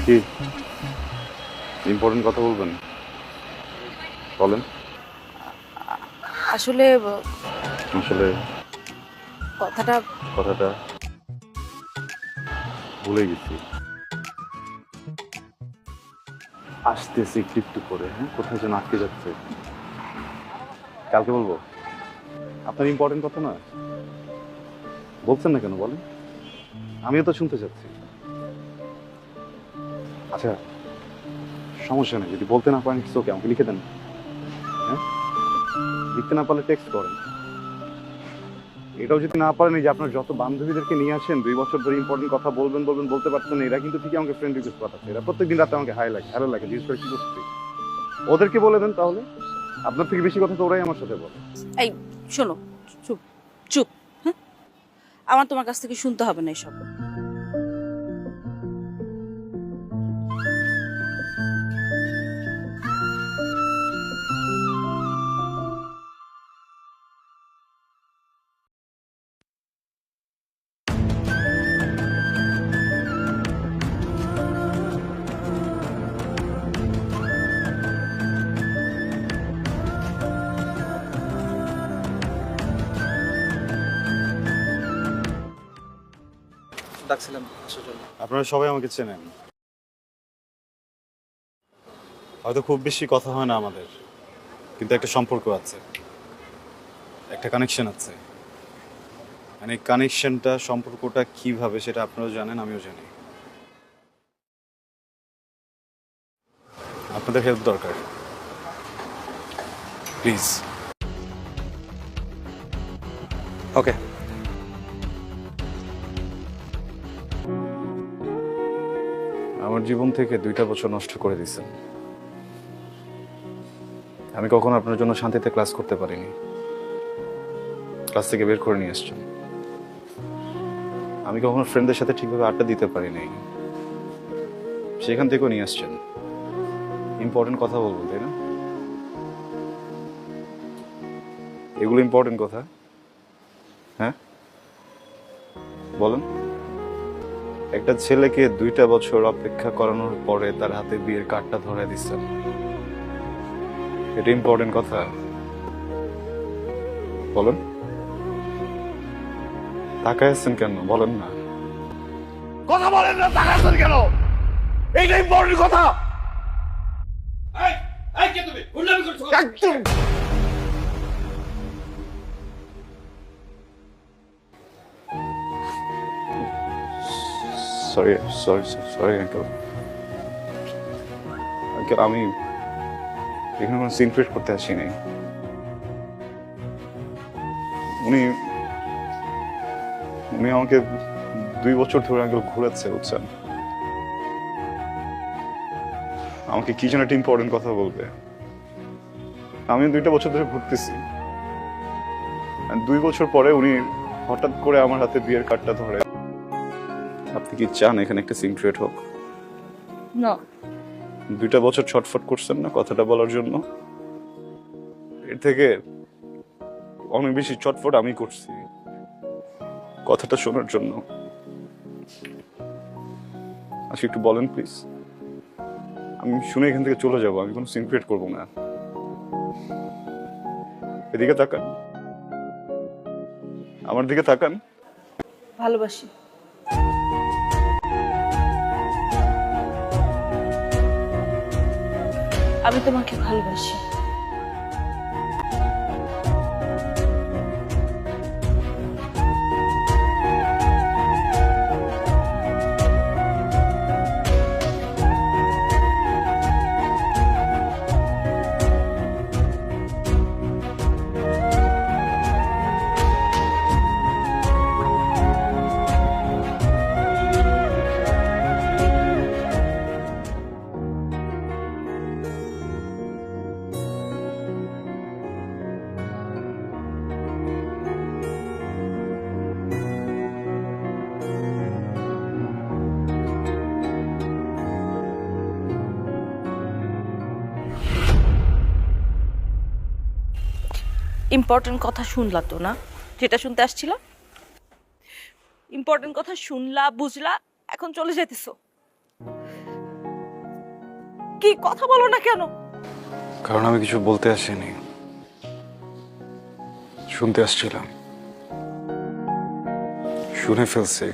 কি ইম্পর্টেন্ট কথা বলবেন? বলেন। আসলে আসলে কথাটা কথাটা ভুলে গেছি। আসতেছি একটু একটু করে। হ্যাঁ, কোথায় যেন আটকে যাচ্ছে। কালকে বলবো। আপনার ইম্পর্টেন্ট কথা না, বলছেন না কেন বলেন? আমিও তো শুনতে চাচ্ছি। আচ্ছা, সমস্যা নেই, যদি বলতে না পারেন ওকে, আমাকে লিখে দেন। হ্যাঁ, লিখতে না পারলে টেক্সট করেন। এটাও যদি না পারেন, এই যে আপনার যত বান্ধবীদেরকে নিয়ে আসেন 2 বছর ধরে ইম্পর্টেন্ট কথা বলবেন বলবেন বলতে পারছেন না, এরা কিন্তু ঠিকই আমাকে ফ্রেন্ড রিকোয়েস্ট পাঠাচ্ছে। এরা প্রত্যেকদিন রাতে আমাকে হাই লাগে, হ্যালো লাগে, জিজ্ঞেস করে কি করছি। ওদেরকে বলে দেন তাহলে। আপনার থেকে বেশি কথা তো ওরাই আমার সাথে বলে। এই শোনো, চুপ চুপ। হ্যাঁ, আমার তোমার কাছ থেকে শুনতে হবে না এসব। ডাকছিলাম আসার জন্য। আপনারা সবাই আমাকে চেনেন, হয়তো খুব বেশি কথা হয় না আমাদের, কিন্তু একটা সম্পর্ক আছে, একটা কানেকশন আছে। মানে কানেকশনটা, সম্পর্কটা কিভাবে সেটা আপনারাও জানেন, আমিও জানি। আপনাদের হেল্প দরকার, প্লিজ। ওকে। আমার জীবন থেকে 2টা বছর নষ্ট করে দিয়েছেন। আমি কখনো আপনার জন্য শান্তিতে ক্লাস করতে পারিনি, ক্লাস থেকে বের করে নিয়ে আসছেন। আমি কখনো ফ্রেন্ডদের সাথে ঠিকভাবে আড্ডা দিতে পারিনি, সেখান থেকেও নিয়ে আসছেন। ইম্পর্টেন্ট কথা বলবো, তাই না? এগুলো ইম্পর্টেন্ট কথা? হ্যাঁ, বলেন। একটা ছেলেকে 2টা বছর অপেক্ষা করানোর পরে তার হাতে বিয়ের কার্ডটা ধরে দিচ্ছেন, এটা ইম্পর্টেন্ট কথা? বলেন। তাকায় আছেন কেন, বলেন না। কথা বলেন না, তাকাচ্ছেন কেন? এইটা ইম্পর্টেন্ট কথা। একদম sorry sorry sorry uncle. Uncle, আমি এখানে কোনো সিন ক্রিয়েট করতে আসি নাই। উনি উনি আমাকে 2 বছর ধরে আঙ্কেল ঘুরাচ্ছে, বুঝছেন? আমাকে কি যেন একটা ইম্পর্টেন্ট কথা বলবে। আমি 2টা বছর ধরে ঘুরতেছি, 2 বছর পরে উনি হঠাৎ করে আমার হাতে বিয়ের কার্ডটা ধরে। আপনি কি চান এখানে একটা সিন ক্রিয়েট হোক? না, 2টা বছর ছটফট করছেন না কথাটা বলার জন্য? এর থেকে অনেক বেশি ছটফট আমি করছি কথাটা শোনার জন্য। আজকে একটু বলেন প্লিজ, আমি শুনে এখান থেকে চলে যাবো, আমি কোনো সিন ক্রিয়েট করবো না। এদিকে তাকান, আমার দিকে তাকান। ভালোবাসি। আমি তোমাকে ভালোবাসি। ইম্পর্টেন্ট কথা শুনলা তো না, যেটা শুনতে আসছিল? ইম্পর্টেন্ট কথা শুনলা, বুঝলা, এখন চলে যেতেছো? কি কথা বলো না কেন? কারণ আমি কিছু বলতে আসিনি, শুনতে আসছিলাম। শুনে ফেলছি,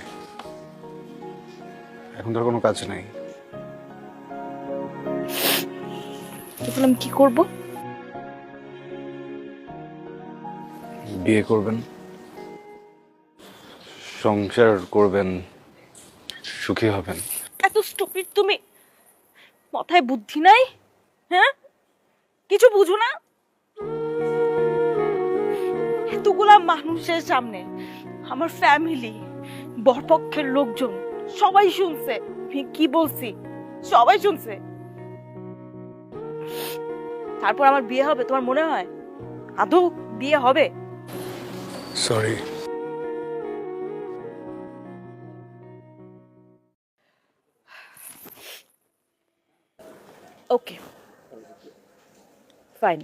এখন তো আর কোনো কাজ নেই। এখন আমি কি করব? বিয়ে করবেন, সংসার করবেন, সুখী হবেন। এত স্টুপিড তুমি? মাথায় বুদ্ধি নাই? হ্যাঁ, কিছু বুঝো না? এতগুলা মানুষের সামনে আমার ফ্যামিলি, বরপক্ষের লোকজন সবাই শুনছে আমি কি বলছি, সবাই শুনছে। তারপর আমার বিয়ে হবে তোমার মনে হয়? আদৌ বিয়ে হবে? সরি। ওকে, ফাইন।